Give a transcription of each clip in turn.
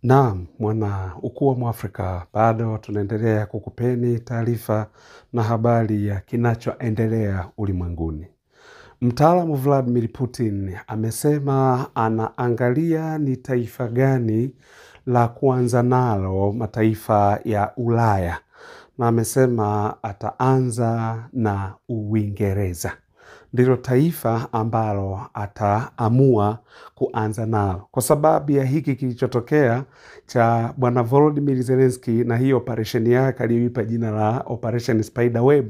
Naam, mwana ukuu wa Mwafrika, bado tunaendelea kukupeni taarifa na habari ya kinachoendelea ulimwenguni. Mtaalamu Vladimir Putin amesema anaangalia ni taifa gani la kuanza nalo mataifa ya Ulaya, na amesema ataanza na Uingereza. Ndilo taifa ambalo ataamua kuanza nalo, kwa sababu ya hiki kilichotokea cha bwana Volodymyr Zelensky na hii operesheni yake aliyoipa jina la Operation Spiderweb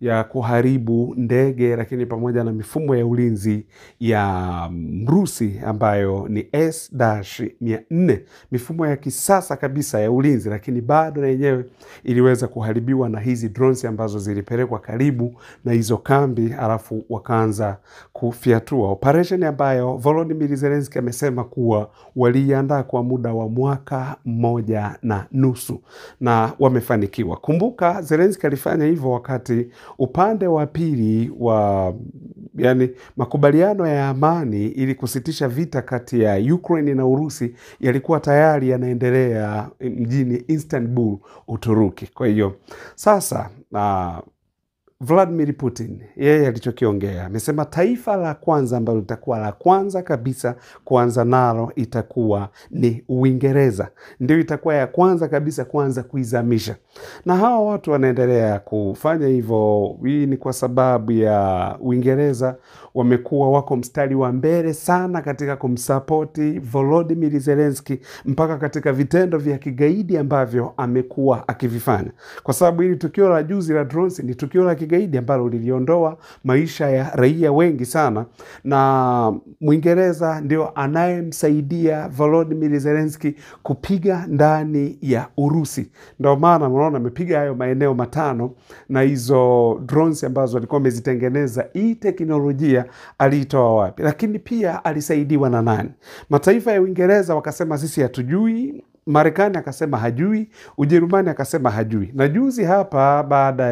ya kuharibu ndege lakini pamoja na mifumo ya ulinzi ya Mrusi ambayo ni S-400, mifumo ya kisasa kabisa ya ulinzi, lakini bado na yenyewe iliweza kuharibiwa na hizi drones ambazo zilipelekwa karibu na hizo kambi, alafu wakaanza kufiatua. Operation ambayo Volodymyr Zelensky amesema kuwa waliandaa kwa muda wa 1.5 na wamefanikiwa. Kumbuka Zelensky alifanya hivyo wakati upande wa pili wa makubaliano ya amani ili kusitisha vita kati ya Ukraine na Urusi yalikuwa tayari yanaendelea mjini Istanbul, Uturuki. Kwa hiyo sasa Vladimir Putin yeye alichokiongea, amesema taifa la kwanza ambalo litakuwa la kwanza kabisa kuanza nalo itakuwa ni Uingereza. Ndio itakuwa ya kwanza kabisa kuanza kuizamisha. Na hawa watu wanaendelea kufanya hivyo. Hii ni kwa sababu ya Uingereza wamekuwa wako mstari wa mbele sana katika kumsapoti Volodymyr Zelensky mpaka katika vitendo vya kigaidi ambavyo amekuwa akivifanya. Kwa sababu hili tukio la juzi la drones ni tukio la kigaidi ambalo liliondoa maisha ya raia wengi sana, na Mwingereza ndio anayemsaidia Volodymyr Zelensky kupiga ndani ya Urusi. Ndio maana mnaona amepiga hayo maeneo 5 na hizo drones ambazo alikuwa amezitengeneza. Hii teknolojia aliitoa wapi? Lakini pia alisaidiwa na nani? Mataifa ya Uingereza wakasema sisi hatujui, Marekani akasema hajui, Ujerumani akasema hajui. Na juzi hapa baada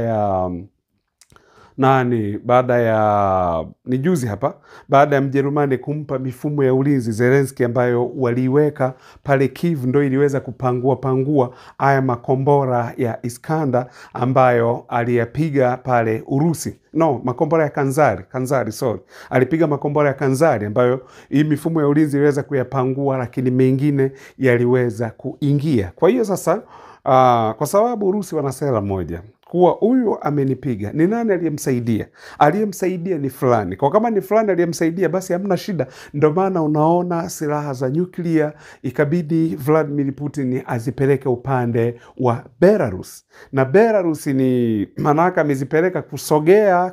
ya Mjerumani kumpa mifumo ya ulinzi Zelensky ambayo waliweka pale Kiev, ndio iliweza kupangua haya makombora ya Iskander ambayo aliyapiga pale Urusi. Makombora ya Kanzari, alipiga makombora ya Kanzari ambayo hii mifumo ya ulinzi iliweza kuyapangua, lakini mengine yaliweza kuingia. Kwa hiyo sasa kwa sababu Urusi wana sera moja, kuwa huyu amenipiga, ni nani aliyemsaidia? Aliyemsaidia ni fulani. Kwa kama ni fulani aliyemsaidia, basi hamna shida. Ndio maana unaona silaha za nyuklia ikabidi Vladimir Putin azipeleke upande wa Belarus. Na Belarus ni manaka amezipeleka kuyasogelea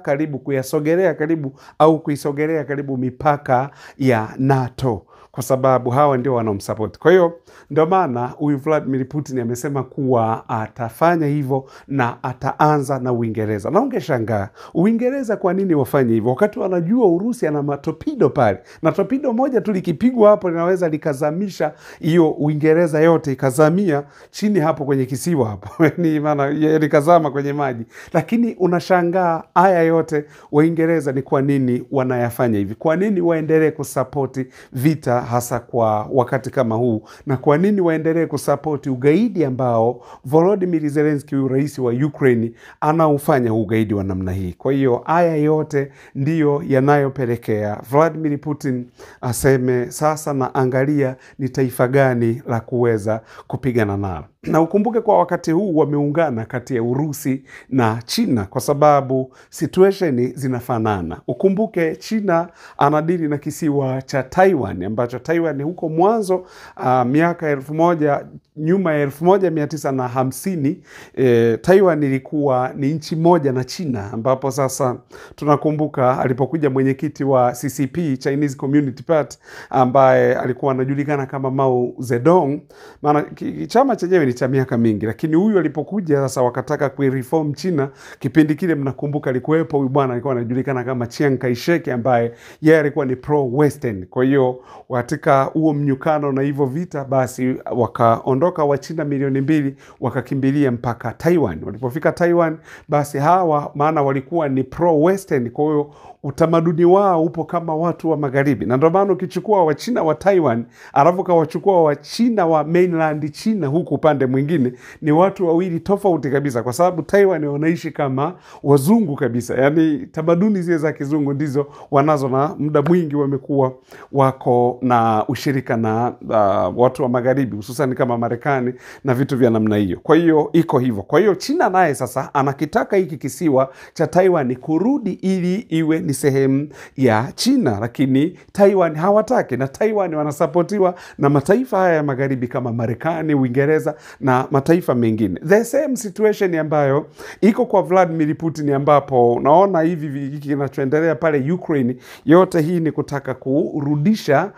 karibu au kuisogelea karibu mipaka ya NATO, kwa sababu hawa ndio wanaomsupport. Kwa hiyo ndio maana huyu Vladimir Putin amesema kuwa atafanya hivyo na ataanza na Uingereza. Na ungeshangaa Uingereza kwa nini wafanye hivyo wakati wanajua Urusi ana matopido pale, na topido moja tu likipigwa hapo linaweza likazamisha hiyo Uingereza yote, ikazamia chini hapo kwenye kisiwa hapo ni maana likazama kwenye maji. Lakini unashangaa haya yote Waingereza ni kwa nini wanayafanya hivi? Kwa nini waendelee kusapoti vita hasa kwa wakati kama huu, na kwa nini waendelee kusapoti ugaidi ambao Volodymyr Zelensky, rais wa Ukraine, anaufanya ugaidi wa namna hii? Kwa hiyo haya yote ndiyo yanayopelekea Vladimir Putin aseme sasa naangalia ni taifa gani la kuweza kupigana nalo. Na ukumbuke kwa wakati huu wameungana kati ya Urusi na China kwa sababu situation zinafanana. Ukumbuke China anadili na kisiwa cha Taiwan, ambacho Taiwan huko mwanzo miaka 1950 Taiwan ilikuwa ni nchi moja na China, ambapo sasa tunakumbuka alipokuja mwenyekiti wa CCP, Chinese Community Party, ambaye alikuwa anajulikana kama Mao Zedong. Maana chama chenyewe ni cha miaka mingi, lakini huyu alipokuja sasa wakataka kuireform China. Kipindi kile mnakumbuka alikuwepo huyu bwana alikuwa anajulikana kama Chiang Kai-shek, ambaye yeye alikuwa ni pro western. Kwa hiyo katika huo mnyukano na hivyo vita, basi wakaondoka wakaondoka Wachina milioni 2 wakakimbilia mpaka Taiwan. Walipofika Taiwan, basi hawa maana walikuwa ni pro-western, kwa hiyo utamaduni wao upo kama watu wa magharibi. Na ndio maana ukichukua Wachina wa Taiwan alafu kawachukua Wachina wa mainland China huku upande mwingine, ni watu wawili tofauti kabisa, kwa sababu Taiwan wanaishi kama wazungu kabisa. Yani tamaduni zile za kizungu ndizo wanazo, na muda mwingi wamekuwa wako na ushirika na watu wa magharibi, hususan kama Marekani na vitu vya namna hiyo. Kwa hiyo iko hivyo. Kwa hiyo China naye sasa anakitaka hiki kisiwa cha Taiwan kurudi ili iwe ni sehemu ya China, lakini Taiwan hawataki, na Taiwan wanasapotiwa na mataifa haya ya magharibi kama Marekani, Uingereza na mataifa mengine. The same situation ambayo iko kwa Vladimir Putin, ambapo unaona hivi kinachoendelea pale Ukraine, yote hii ni kutaka kurudisha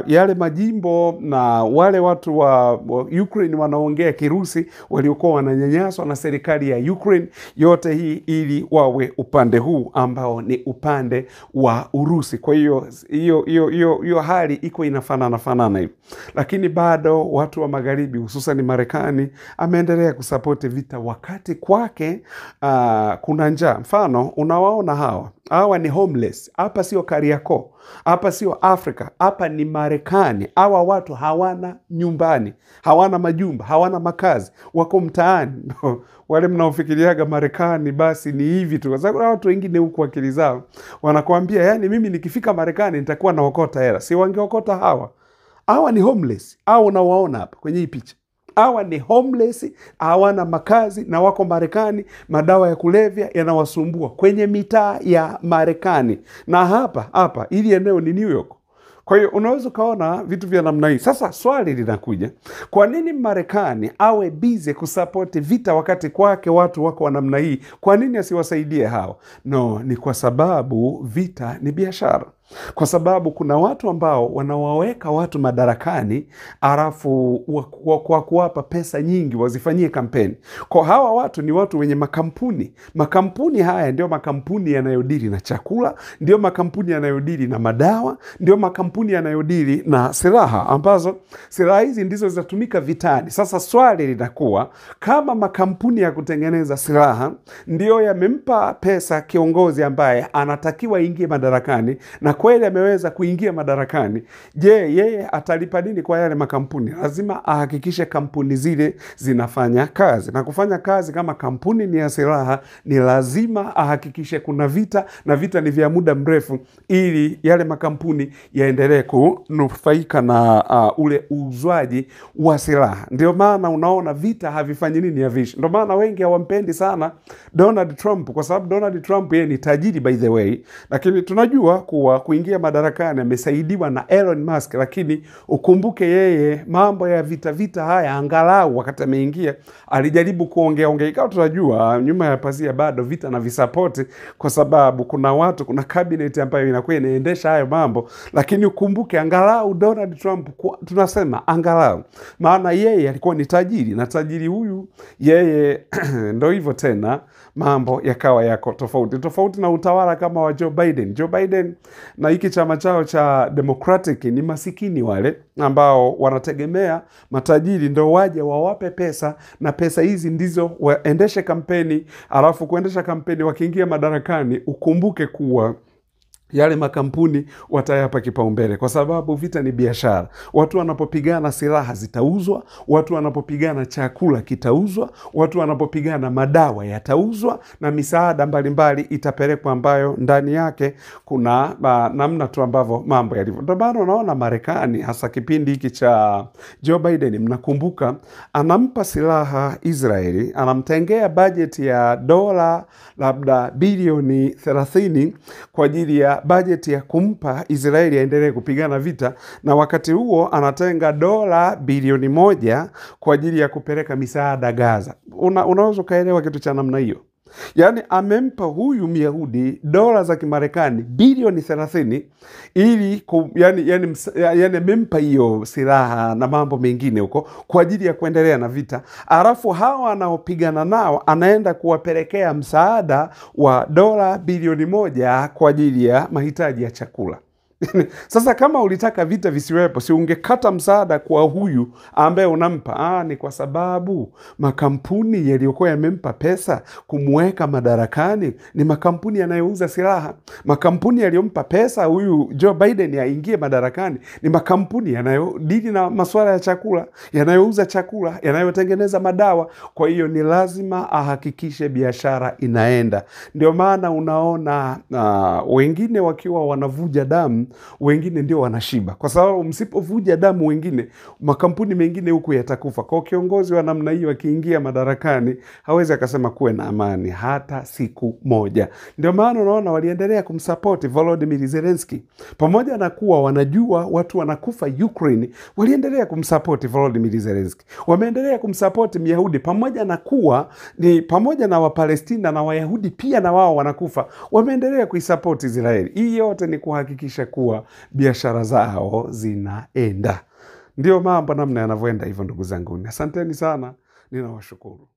yale majimbo na wale watu wa Ukraine wanaongea Kirusi waliokuwa wananyanyaswa na serikali ya Ukraine, yote hii ili wawe upande huu ambao ni upande wa Urusi. Kwa hiyo hiyo hali iko inafanana hivi, lakini bado watu wa magharibi hususan Marekani ameendelea kusapoti vita, wakati kwake kuna njaa. Mfano unawaona hawa ni homeless. Hapa sio Kariakoo, hapa sio Afrika, hapa ni Marekani. Hawa watu hawana nyumbani, hawana majumba, hawana makazi, wako mtaani. Wale mnaofikiriaga Marekani basi ni hivi tu, kwa sababu watu wengine huku akili zao wanakuambia yani mimi nikifika Marekani nitakuwa naokota hela. Si wangeokota hawa ni homeless. Hao unawaona hapa kwenye hii picha, hawa ni homeless, hawana makazi na wako Marekani. Madawa ya kulevya yanawasumbua kwenye mitaa ya Marekani, na hapa ili eneo ni New York. Kwa hiyo unaweza ukaona vitu vya namna hii. Sasa swali linakuja, kwa nini Marekani awe bize kusapoti vita wakati kwake watu wako wa namna hii? Kwa nini asiwasaidie hawa? No, ni kwa sababu vita ni biashara. Kwa sababu kuna watu ambao wanawaweka watu madarakani alafu kwa kuwapa pesa nyingi wazifanyie kampeni. Kwa hawa watu ni watu wenye makampuni. Makampuni haya ndio makampuni yanayodili na chakula, ndio makampuni yanayodili na madawa, ndio makampuni yanayodili na silaha, ambazo silaha hizi ndizo zitatumika vitani. Sasa swali linakuwa, kama makampuni ya kutengeneza silaha ndio yamempa pesa kiongozi ambaye anatakiwa ingie madarakani, na kweli ameweza kuingia madarakani, je, yeye atalipa nini kwa yale makampuni? Lazima ahakikishe kampuni zile zinafanya kazi, na kufanya kazi kama kampuni ni ya silaha, ni lazima ahakikishe kuna vita, na vita ni vya muda mrefu, ili yale makampuni yaendelee kunufaika na ule uuzwaji wa silaha. Ndio maana unaona vita havifanyi nini, havishi. Ndio maana wengi hawampendi sana Donald Trump, kwa sababu Donald Trump yeye ni tajiri by the way, lakini tunajua kuwa kuingia madarakani amesaidiwa na Elon Musk, lakini ukumbuke yeye mambo ya vita haya angalau wakati ameingia alijaribu kuongea. Ikawa tunajua nyuma ya pazia bado vita na visapoti, kwa sababu kuna watu, kuna cabinet ambayo inakuwa inaendesha hayo mambo. Lakini ukumbuke angalau Donald Trump, tunasema angalau, maana yeye alikuwa ni tajiri, na tajiri huyu yeye ndo hivyo tena mambo yakawa yako tofauti na utawala kama wa Joe Biden na hiki chama chao cha Democratic. Ni masikini wale ambao wanategemea matajiri ndo waje wawape pesa, na pesa hizi ndizo waendeshe kampeni, alafu kuendesha kampeni wakiingia madarakani, ukumbuke kuwa yale makampuni watayapa kipaumbele, kwa sababu vita ni biashara. Watu wanapopigana silaha zitauzwa, watu wanapopigana chakula kitauzwa, watu wanapopigana madawa yatauzwa, na misaada mbalimbali itapelekwa, ambayo ndani yake kuna namna tu ambavyo mambo yalivyo. Ndio maana unaona Marekani hasa kipindi hiki cha Joe Biden, mnakumbuka anampa silaha Israeli, anamtengea budget ya dola labda bilioni 30 kwa ajili ya bajeti ya kumpa Israeli aendelee kupigana vita, na wakati huo anatenga dola bilioni 1 kwa ajili ya kupeleka misaada Gaza. Unaweza kaelewa kitu cha namna hiyo? Yani amempa huyu Myahudi dola za Kimarekani bilioni 30 ili yani amempa hiyo silaha na mambo mengine huko kwa ajili ya kuendelea na vita. Alafu hawa anaopigana nao anaenda kuwapelekea msaada wa dola bilioni 1 kwa ajili ya mahitaji ya chakula. Sasa kama ulitaka vita visiwepo, si ungekata msaada kwa huyu ambaye unampa? Ni kwa sababu makampuni yaliyokuwa yamempa pesa kumweka madarakani ni makampuni yanayouza silaha. Makampuni yaliyompa pesa huyu Joe Biden aingie madarakani ni makampuni yanayodili na masuala ya chakula, yanayouza chakula, yanayotengeneza madawa. Kwa hiyo ni lazima ahakikishe biashara inaenda. Ndio maana unaona wengine wakiwa wanavuja damu, wengine ndio wanashiba, kwa sababu msipovuja damu wengine, makampuni mengine huku yatakufa. Kwa kiongozi wa namna hiyo akiingia madarakani, hawezi akasema kuwe na amani hata siku moja. Ndio maana unaona waliendelea kumsupport Volodymyr Zelensky, pamoja na kuwa wanajua watu wanakufa Ukraine, waliendelea kumsupport Volodymyr Zelensky. Wameendelea kumsupport Myahudi, pamoja na kuwa ni pamoja na Wapalestina na Wayahudi pia na wao wanakufa, wameendelea kuisupport Israeli. Hii yote ni kuhakikisha kuwa biashara zao zinaenda. Ndio mambo namna yanavyoenda hivyo, ndugu zangu. Asanteni sana, ninawashukuru.